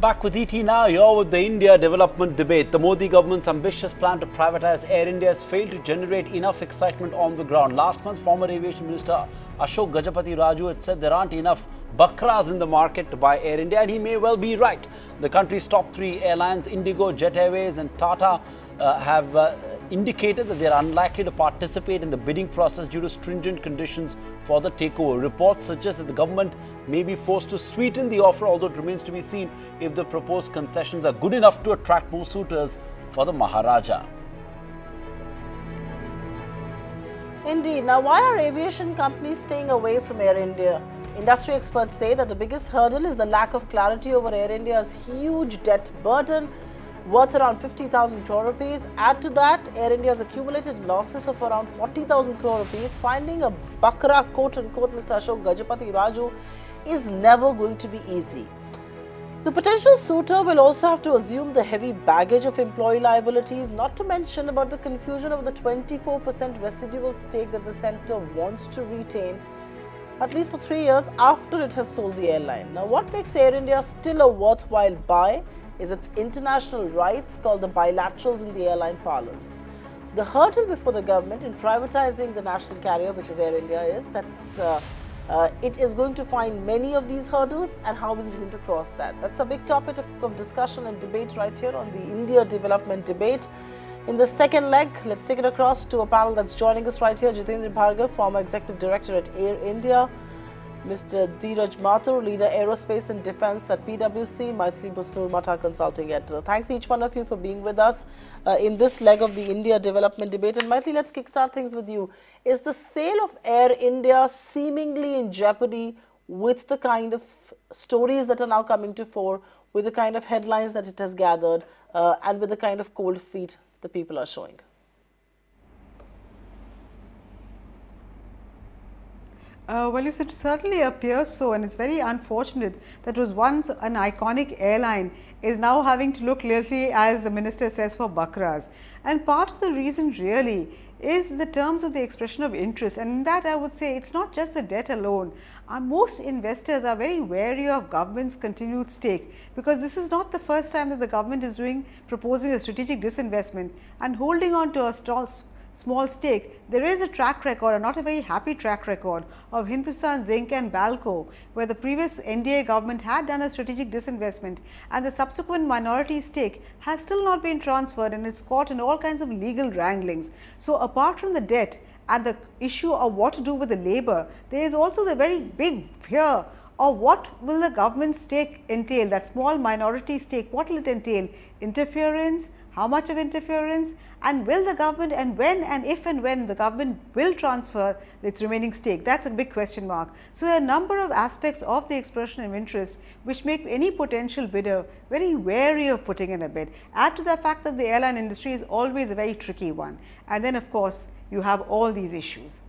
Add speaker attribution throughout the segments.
Speaker 1: Back with ET now, here with the India development debate. The Modi government's ambitious plan to privatise Air India has failed to generate enough excitement on the ground. Last month, former Aviation Minister Ashok Gajapati Raju had said there aren't enough bakras in the market to buy Air India, and he may well be right. The country's top three airlines, IndiGo, Jet Airways and Tata, have indicated that they are unlikely to participate in the bidding process due to stringent conditions for the takeover. Reports suggest that the government may be forced to sweeten the offer, although it remains to be seen if the proposed concessions are good enough to attract more suitors for the Maharaja.
Speaker 2: Indeed. Now, why are aviation companies staying away from Air India? Industry experts say that the biggest hurdle is the lack of clarity over Air India's huge debt burden, worth around 50,000 crore rupees. Add to that, Air India's accumulated losses of around 40,000 crore rupees. Finding a bakra, quote-unquote, Mr. Ashok Gajapati Raju, is never going to be easy. The potential suitor will also have to assume the heavy baggage of employee liabilities, not to mention about the confusion of the 24% residual stake that the centre wants to retain, at least for 3 years after it has sold the airline. Now, what makes Air India still a worthwhile buy is its international rights, called the bilaterals in the airline parlance. The hurdle before the government in privatising the national carrier, which is Air India, is that it is going to find many of these hurdles, and how is it going to cross that? That's a big topic of discussion and debate right here on the India development debate. In the second leg, let's take it across to a panel that's joining us right here. Jitendra Bhargav, former Executive Director at Air India. Mr. Dheeraj Mathur, Leader Aerospace and Defence at PwC. Maithili Busnur Mata, Consulting Editor. Thanks each one of you for being with us in this leg of the India development debate. And Maithili, let's kickstart things with you. Is the sale of Air India seemingly in jeopardy with the kind of stories that are now coming to fore, with the kind of headlines that it has gathered, and with the kind of cold feet the people are showing?
Speaker 3: Well, you said it certainly appears so, and it's very unfortunate that was once an iconic airline is now having to look literally, as the minister says, for bakras. And part of the reason really is the terms of the expression of interest, and in that I would say it's not just the debt alone. Most investors are very wary of government's continued stake, because this is not the first time that the government is proposing a strategic disinvestment and holding on to a small stake. There is a track record, and not a very happy track record, of Hindustan Zinc and Balco, where the previous NDA government had done a strategic disinvestment, and the subsequent minority stake has still not been transferred, and it's caught in all kinds of legal wranglings. So, apart from the debt and the issue of what to do with the labour, there is also the very big fear of what will the government stake entail, that small minority stake, what will it entail? Interference, how much of interference, and will the government, and when, and if and when the government will transfer its remaining stake? That's a big question mark. So, a number of aspects of the expression of interest which make any potential bidder very wary of putting in a bid. Add to the fact that the airline industry is always a very tricky one, and then of course you have all these issues.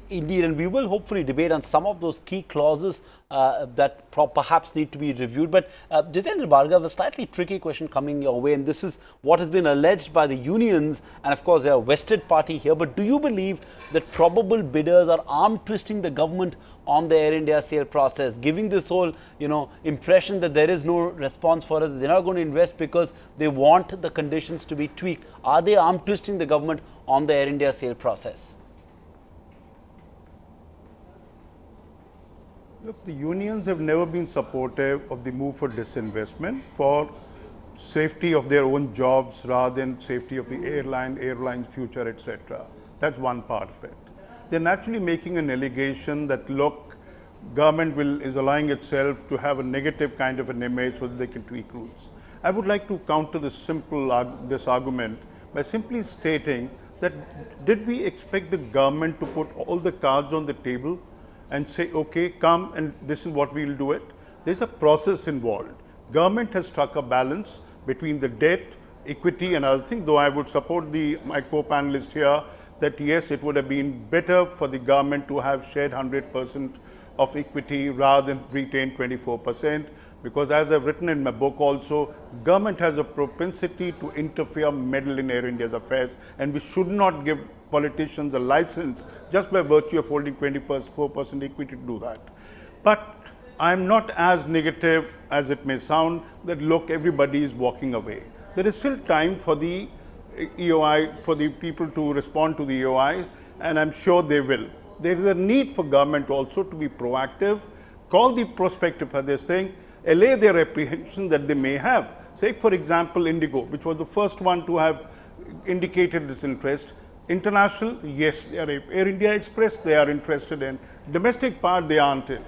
Speaker 1: Indeed, and we will hopefully debate on some of those key clauses that perhaps need to be reviewed. But Jitendra Bhargav, a slightly tricky question coming your way, and this is what has been alleged by the unions, and of course they are a vested party here. But do you believe that probable bidders are arm twisting the government on the Air India sale process, giving this whole impression that there is no response for us, they're not going to invest because they want the conditions to be tweaked? Are they arm twisting the government on the Air India sale process?
Speaker 4: Look, the unions have never been supportive of the move for disinvestment for safety of their own jobs rather than safety of the airline's future, etc. That's one part of it. They're naturally making an allegation that, look, government is allowing itself to have a negative kind of an image so that they can tweak rules. I would like to counter this argument by simply stating that, did we expect the government to put all the cards on the table and say, okay, come and this is what we'll do it? There's a process involved. Government has struck a balance between the debt, equity and other things, though I would support my co-panelist here that yes, it would have been better for the government to have shared 100% of equity rather than retain 24%, because as I've written in my book also, government has a propensity to interfere, meddle in Air India's affairs, and we should not give politicians a license just by virtue of holding 24% equity to do that. But I'm not as negative as it may sound that look, everybody is walking away. There is still time for the EOI, for the people to respond to the EOI, and I'm sure they will. There is a need for government also to be proactive, call the prospective parties saying, allay their apprehension that they may have. Say, for example, IndiGo, which was the first one to have indicated this interest. International, yes, Air India Express, they are interested in. Domestic part, they aren't in.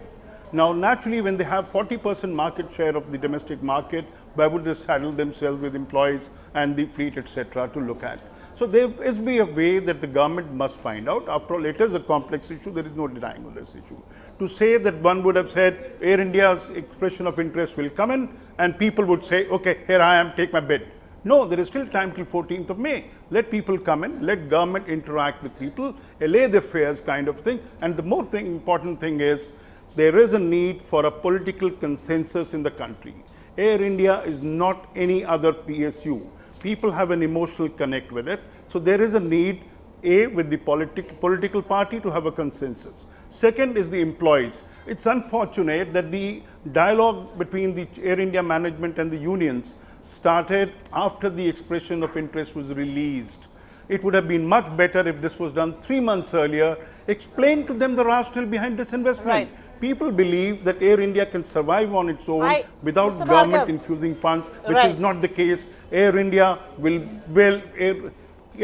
Speaker 4: Now, naturally, when they have 40% market share of the domestic market, why would they saddle themselves with employees and the fleet, etc., to look at? So there is be a way that the government must find out. After all, it is a complex issue. There is no denying on this issue. To say that one would have said Air India's expression of interest will come in, and people would say, okay, here I am, take my bid. No, there is still time till 14th of May. Let people come in, let government interact with people, allay their fears kind of thing. And the more important thing is, there is a need for a political consensus in the country. Air India is not any other PSU. People have an emotional connect with it. So there is a need, A, with the political party to have a consensus. Second is the employees. It's unfortunate that the dialogue between the Air India management and the unions started after the expression of interest was released. It would have been much better if this was done 3 months earlier. Explain to them the rationale behind this investment. Right. People believe that Air India can survive on its own without
Speaker 2: Mr.
Speaker 4: government
Speaker 2: Bhargav,
Speaker 4: infusing funds, which is not the case. Air India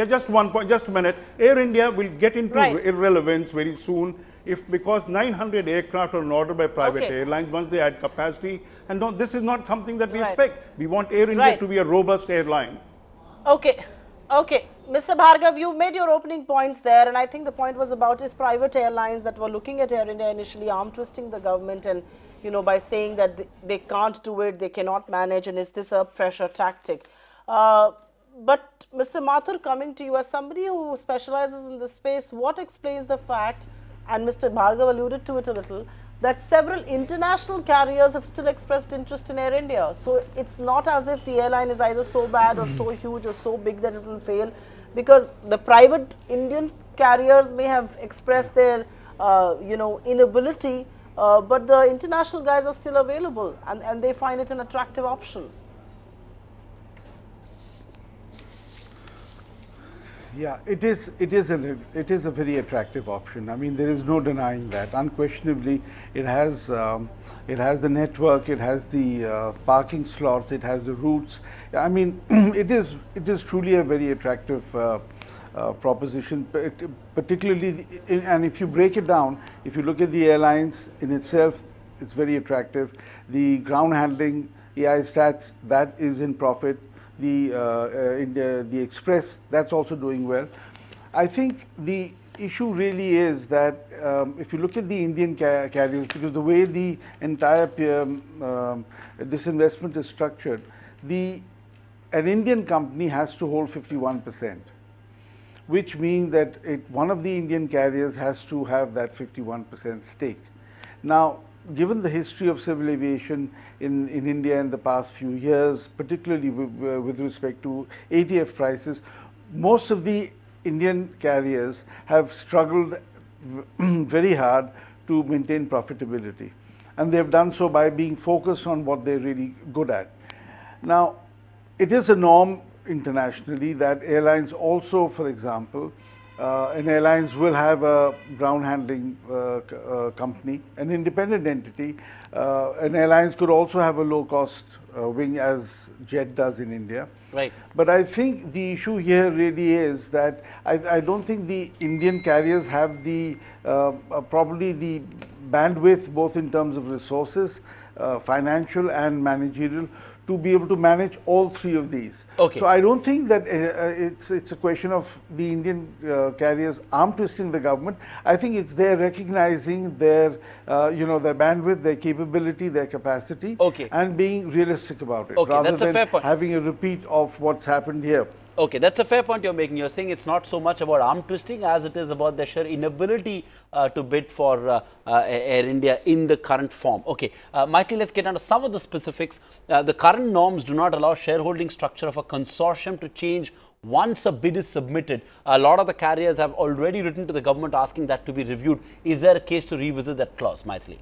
Speaker 4: just one point, just a minute. Air India will get into irrelevance very soon because 900 aircraft are on order by private airlines once they add capacity. And no, this is not something that we expect. We want Air India to be a robust airline.
Speaker 2: Okay. Mr. Bhargav, you've made your opening points there, and I think the point was about is private airlines that were looking at Air India initially arm twisting the government and, you know, by saying that they can't do it, they cannot manage, and is this a pressure tactic? But Mr. Mathur, coming to you as somebody who specializes in this space, what explains the fact, and Mr. Bhargav alluded to it a little, that several international carriers have still expressed interest in Air India. So it's not as if the airline is either so bad or so huge or so big that it will fail, because the private Indian carriers may have expressed their, inability, but the international guys are still available and they find it an attractive option.
Speaker 5: Yeah, it is a very attractive option. I mean, there is no denying that. Unquestionably, it has the network, it has the parking slot, it has the routes. I mean, it is truly a very attractive proposition, particularly, and if you break it down, if you look at the airlines in itself, it's very attractive. The ground handling, AI stats, that is in profit. The Express, that's also doing well. I think the issue really is that if you look at the Indian carriers, because the way the entire disinvestment is structured, an Indian company has to hold 51%, which means that one of the Indian carriers has to have that 51% stake. Now, given the history of civil aviation in India in the past few years, particularly with respect to ATF prices, most of the Indian carriers have struggled very hard to maintain profitability. And they've done so by being focused on what they're really good at. Now, it is a norm internationally that airlines also, for example, airlines will have a ground handling company, an independent entity. Airlines could also have a low-cost wing, as Jet does in India.
Speaker 1: Right.
Speaker 5: But I think the issue here really is that I don't think the Indian carriers have the probably the bandwidth, both in terms of resources, financial and managerial, to be able to manage all three of these.
Speaker 1: Okay.
Speaker 5: So I don't think that it's a question of the Indian carriers arm twisting the government. I think it's their recognizing their their bandwidth, their capability, their capacity, and being realistic about it, rather
Speaker 1: that's a fair
Speaker 5: than
Speaker 1: point.
Speaker 5: having a repeat of what's happened here.
Speaker 1: Okay, that's a fair point you're making. You're saying it's not so much about arm twisting as it is about their sheer inability to bid for Air India in the current form. Okay, Michael, let's get into some of the specifics. The current norms do not allow shareholding structure of a consortium to change once a bid is submitted. A lot of the carriers have already written to the government asking that to be reviewed. Is there a case to revisit that clause, Maithili?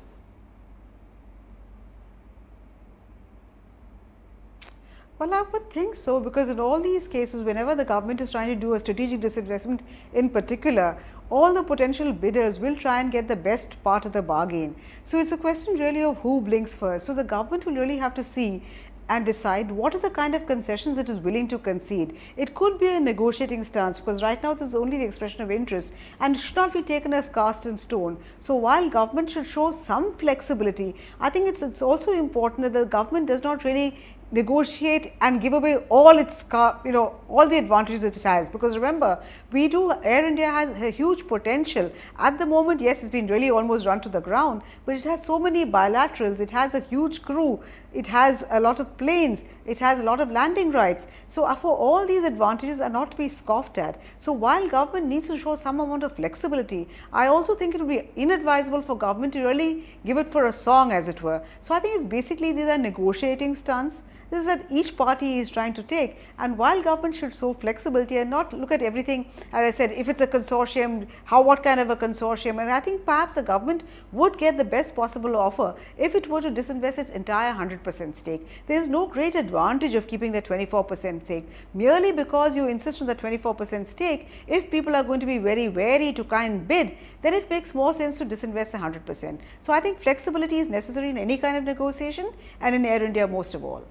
Speaker 3: Well, I would think so, because in all these cases, whenever the government is trying to do a strategic disinvestment in particular, all the potential bidders will try and get the best part of the bargain. So it's a question really of who blinks first. So the government will really have to see and decide what are the kind of concessions it is willing to concede. It could be a negotiating stance, because right now this is only the expression of interest and it should not be taken as cast in stone. So while government should show some flexibility, I think it's also important that the government does not really negotiate and give away all its, all the advantages it has, because remember, Air India has a huge potential. At the moment, yes, it's been really almost run to the ground, but it has so many bilaterals, it has a huge crew, it has a lot of planes, it has a lot of landing rights. So for all these advantages are not to be scoffed at. So while government needs to show some amount of flexibility, I also think it would be inadvisable for government to really give it for a song, as it were. So I think it's basically these are negotiating stance. This is that each party is trying to take, and while government should show flexibility and not look at everything, as I said, if it's a consortium, what kind of a consortium, and I think perhaps the government would get the best possible offer if it were to disinvest its entire 100% stake. There is no great advantage of keeping that 24% stake. Merely because you insist on the 24% stake, if people are going to be very wary to kind of bid, then it makes more sense to disinvest 100%. So I think flexibility is necessary in any kind of negotiation, and in Air India most of all.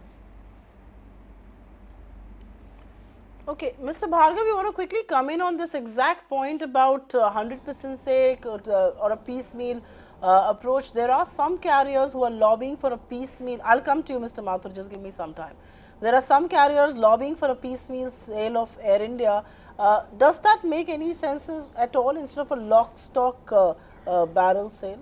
Speaker 2: Okay, Mr. Bhargav, we want to quickly come in on this exact point about 100% stake or a piecemeal approach. There are some carriers who are lobbying for a piecemeal. I'll come to you, Mr. Mathur, just give me some time. There are some carriers lobbying for a piecemeal sale of Air India. Does that make any sense at all instead of a lock, stock, barrel sale?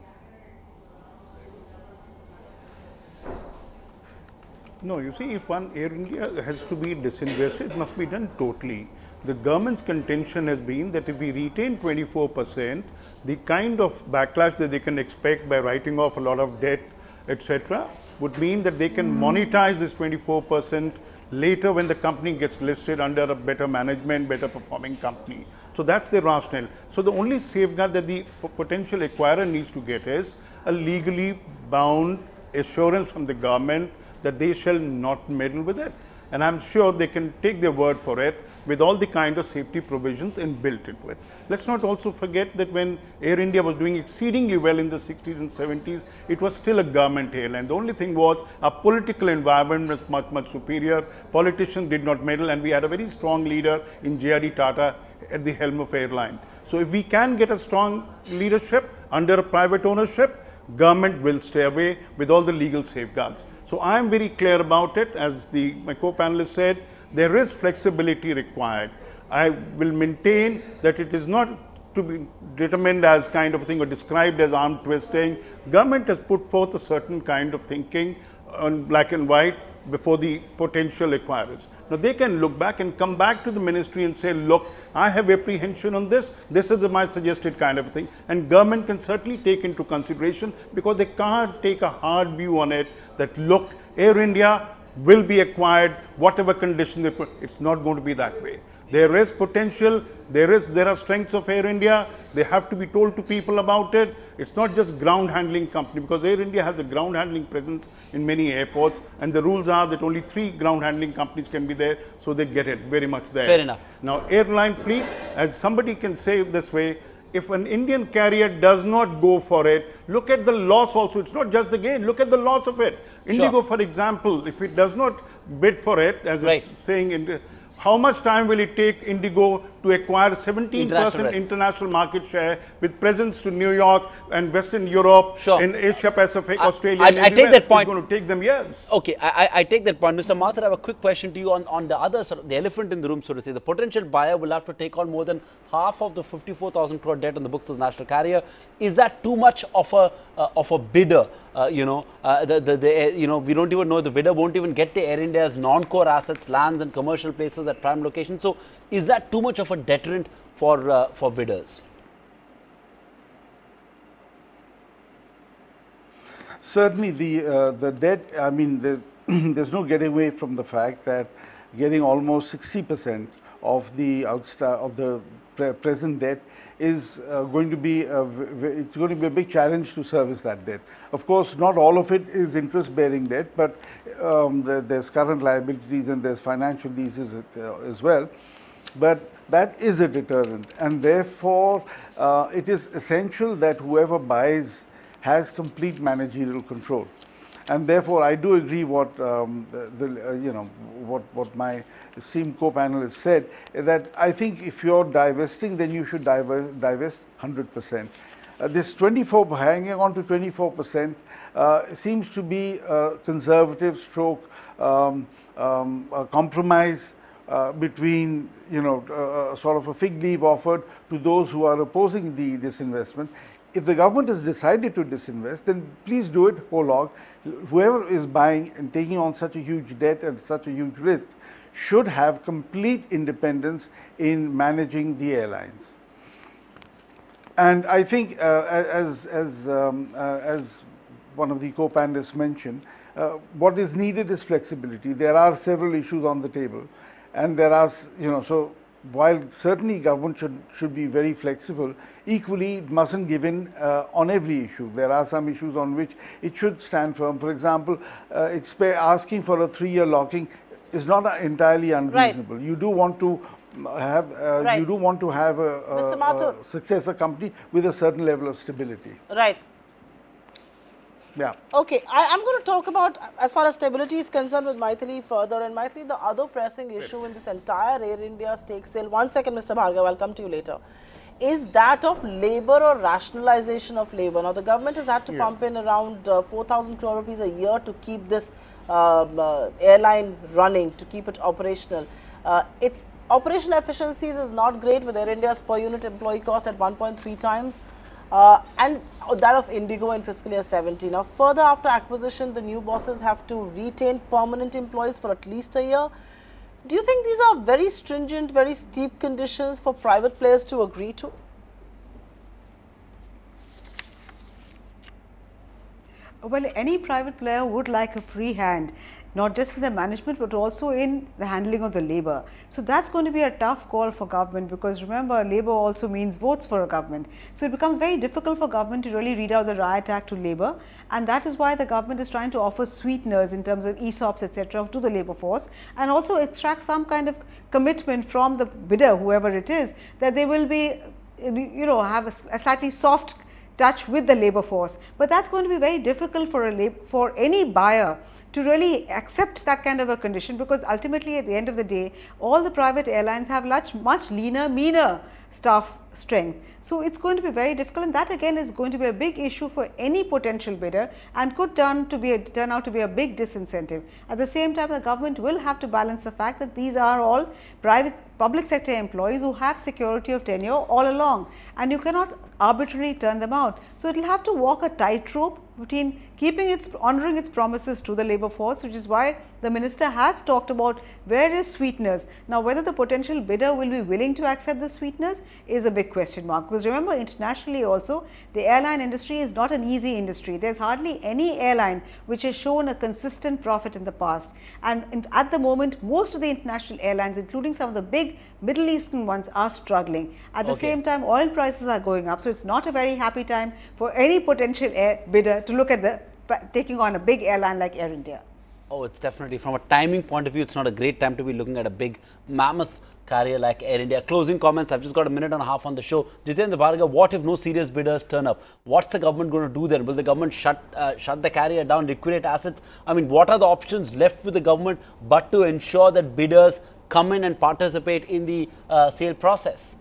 Speaker 4: No, you see, if one Air India has to be disinvested, it must be done totally. The government's contention has been that if we retain 24%, the kind of backlash that they can expect by writing off a lot of debt, etc., would mean that they can monetize this 24% later when the company gets listed under a better management, better performing company. So that's the rationale. So the only safeguard that the potential acquirer needs to get is a legally bound assurance from the government that they shall not meddle with it. And I'm sure they can take their word for it with all the kind of safety provisions inbuilt into it. Let's not also forget that when Air India was doing exceedingly well in the 60s and 70s, it was still a government airline. The only thing was our political environment was much, much superior. Politicians did not meddle, and we had a very strong leader in J.R.D. Tata at the helm of airline. So if we can get a strong leadership under a private ownership, government will stay away with all the legal safeguards. So I am very clear about it. As my co-panelist said, there is flexibility required. I will maintain that it is not to be determined as kind of a thing or described as arm twisting. Government has put forth a certain kind of thinking on black and white before the potential acquirers. Now they can look back and come back to the ministry and say, look, I have apprehension on this, this is my suggested kind of thing, and government can certainly take into consideration, because they can't take a hard view on it that, look, Air India will be acquired, whatever condition they put. It's not going to be that way. There is potential, there are strengths of Air India, they have to be told to people about it. It's not just ground handling company, because Air India has a ground handling presence in many airports, and the rules are that only 3 ground handling companies can be there, so they get it very much there.
Speaker 1: Fair enough.
Speaker 4: Now, airline fleet, as somebody can say this way, if an Indian carrier does not go for it, look at the loss also. It's not just the gain, look at the loss of it. IndiGo,
Speaker 1: Sure.
Speaker 4: for example, if it does not bid for it, as
Speaker 1: Right.
Speaker 4: it's saying in how much time will it take IndiGo to acquire 17% international market share with presence to New York and Western Europe,
Speaker 1: Sure.
Speaker 4: in Asia Pacific, Australia?
Speaker 1: I
Speaker 4: and
Speaker 1: take
Speaker 4: everywhere?
Speaker 1: that point.
Speaker 4: It's going to take them years.
Speaker 1: Okay, I take that point. Mr. Mathur, I have a quick question to you on the other sort of, the elephant in the room, so to say. The potential buyer will have to take on more than half of the 54,000 crore debt on the books of the national carrier. Is that too much of a bidder? We don't even know, the bidder won't even get to Air India's non-core assets, lands and commercial places at prime locations. So is that too much of a deterrent for bidders?
Speaker 5: Certainly, the debt. I mean, there's no getting away from the fact that getting almost 60% of the present debt is going to be a big challenge to service that debt. Of course, not all of it is interest-bearing debt, but there's current liabilities and there's financial leases as well. But that is a deterrent, and therefore it is essential that whoever buys has complete managerial control. And therefore, I do agree what what my esteemed co-panelist said, that I think if you're divesting, then you should divest 100%. This 24, hanging on to 24%, seems to be a conservative stroke, a compromise between, sort of a fig leaf offered to those who are opposing the disinvestment. If the government has decided to disinvest, then please do it whole hog. Whoever is buying and taking on such a huge debt and such a huge risk should have complete independence in managing the airlines. And I think, as one of the co-panelists mentioned, what is needed is flexibility. There are several issues on the table, and there are, so while certainly government should be very flexible, equally it mustn't give in on every issue. There are some issues on which it should stand firm. For example, asking for a 3-year locking is not entirely unreasonable. Right. You do want to have a successor company with a certain level of stability.
Speaker 2: Right.
Speaker 5: Yeah.
Speaker 2: Okay, I'm going to talk about, as far as stability is concerned, with Maithili further. And Maithili, the other pressing issue in this entire Air India stake sale, one second, Mr. Bhargav, I'll come to you later, is that of labour or rationalization of labour. Now, the government has had to pump in around 4,000 crore rupees a year to keep this airline running, to keep it operational. Its operational efficiencies is not great, with Air India's per unit employee cost at 1.3 times. And that of IndiGo in fiscal year 17. Now, further after acquisition, the new bosses have to retain permanent employees for at least a year. Do you think these are very stringent, very steep conditions for private players to agree to?
Speaker 3: Well, any private player would like a free hand, not just in the management, but also in the handling of the labour. So that's going to be a tough call for government, because remember, labour also means votes for a government. So it becomes very difficult for government to really read out the riot act to labour, and that is why the government is trying to offer sweeteners in terms of ESOPs, etc., to the labour force, and also extract some kind of commitment from the bidder, whoever it is, that they will be, have a slightly soft touch with the labour force. But that's going to be very difficult for any buyer to really accept that kind of a condition, because ultimately at the end of the day, all the private airlines have much leaner, meaner staff strength. So it's going to be very difficult, and that again is going to be a big issue for any potential bidder, and could turn out to be a big disincentive. At the same time, the government will have to balance the fact that these are all public sector employees who have security of tenure all along, and you cannot arbitrarily turn them out. So it will have to walk a tightrope between honouring its promises to the labour force, which is why the minister has talked about various sweeteners. Now, whether the potential bidder will be willing to accept the sweeteners is a big question mark, because remember, internationally also, the airline industry is not an easy industry. There's hardly any airline which has shown a consistent profit in the past, and at the moment, most of the international airlines, including some of the big Middle Eastern ones, are struggling. At the same time, oil prices are going up, so it's not a very happy time for any potential bidder to look at taking on a big airline like Air India.
Speaker 1: Oh, it's definitely, from a timing point of view, it's not a great time to be looking at a big mammoth carrier like Air India. Closing comments, I've just got a minute and a half on the show. Jitendra Bhargav, what if no serious bidders turn up? What's the government going to do then? Will the government shut the carrier down, liquidate assets? I mean, what are the options left with the government but to ensure that bidders come in and participate in the sale process?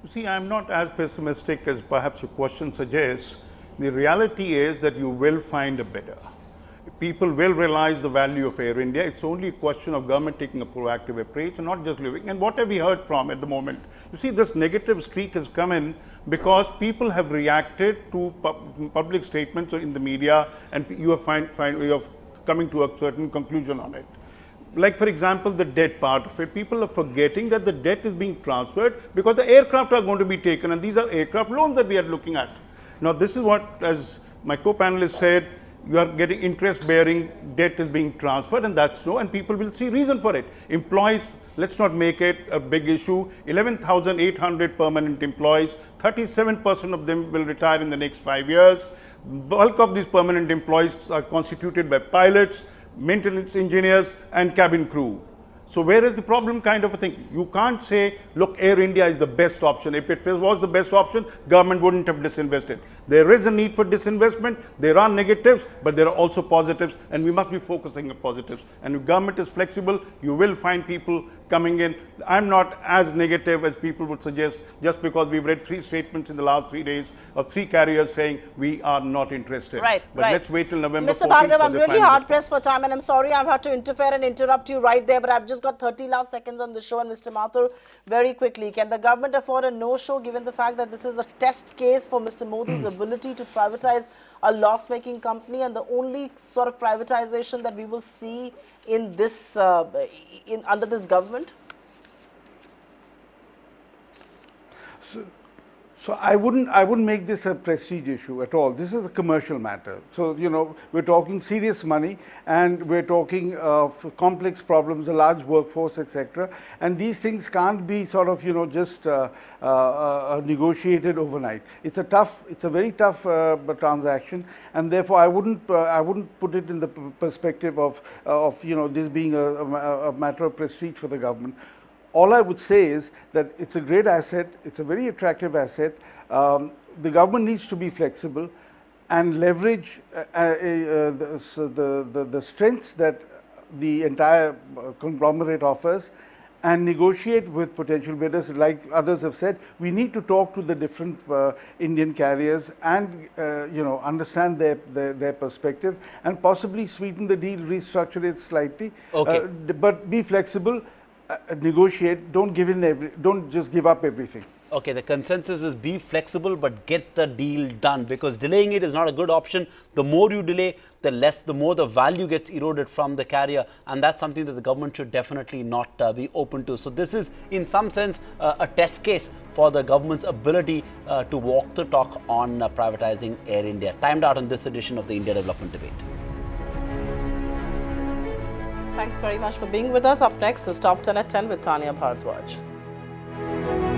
Speaker 4: You see, I'm not as pessimistic as perhaps your question suggests. The reality is that you will find a bidder. People will realize the value of Air India. It's only a question of government taking a proactive approach and not just living. And what have we heard from at the moment? You see, this negative streak has come in because people have reacted to public statements in the media, and you are coming to a certain conclusion on it. Like, for example, the debt part of it, people are forgetting that the debt is being transferred because the aircraft are going to be taken, and these are aircraft loans that we are looking at. Now, this is what, as my co-panelist said, you are getting interest-bearing debt is being transferred, and that's no, and people will see reason for it. Employees, let's not make it a big issue. 11,800 permanent employees, 37% of them will retire in the next 5 years. Bulk of these permanent employees are constituted by pilots, maintenance engineers, and cabin crew. So where is the problem kind of a thing? You can't say, look, Air India is the best option. If it was the best option, government wouldn't have disinvested. There is a need for disinvestment. There are negatives, but there are also positives, and we must be focusing on positives. And if government is flexible, you will find people coming in. I'm not as negative as people would suggest, just because we've read 3 statements in the last 3 days of 3 carriers saying we are not interested.
Speaker 2: Right,
Speaker 4: but
Speaker 2: right.
Speaker 4: let's wait till November 14th.
Speaker 2: Mr. Bhargav, I'm
Speaker 4: the
Speaker 2: really
Speaker 4: final
Speaker 2: hard pressed
Speaker 4: response.
Speaker 2: for time, and I'm sorry I've had to interfere and interrupt you right there, but I've just got 30 last seconds on the show. And Mr. Mathur, very quickly, can the government afford a no-show given the fact that this is a test case for Mr. Modi's ability to privatize a loss-making company, and the only sort of privatization that we will see in this under this government?
Speaker 5: So I wouldn't make this a prestige issue at all. This is a commercial matter. So, you know, we're talking serious money, and we're talking of complex problems, a large workforce, etc. And these things can't be sort of, you know, just negotiated overnight. It's a very tough transaction, and therefore I wouldn't put it in the perspective of you know, this being a matter of prestige for the government. All I would say is that it's a great asset, it's a very attractive asset. The government needs to be flexible and leverage the strengths that the entire conglomerate offers, and negotiate with potential bidders. Like others have said, we need to talk to the different Indian carriers and you know, understand their perspective, and possibly sweeten the deal, restructure it slightly.
Speaker 1: Okay.
Speaker 5: But be flexible. Negotiate, don't just give up everything.
Speaker 1: Okay, the consensus is be flexible but get the deal done, because delaying it is not a good option. The more you delay, the more the value gets eroded from the carrier, and that's something that the government should definitely not be open to. So this is in some sense a test case for the government's ability to walk the talk on privatizing Air India. Timed out on this edition of the India Development Debate.
Speaker 2: Thanks very much for being with us. Up next is Top 10 at 10 with Tanya Bharadwaj.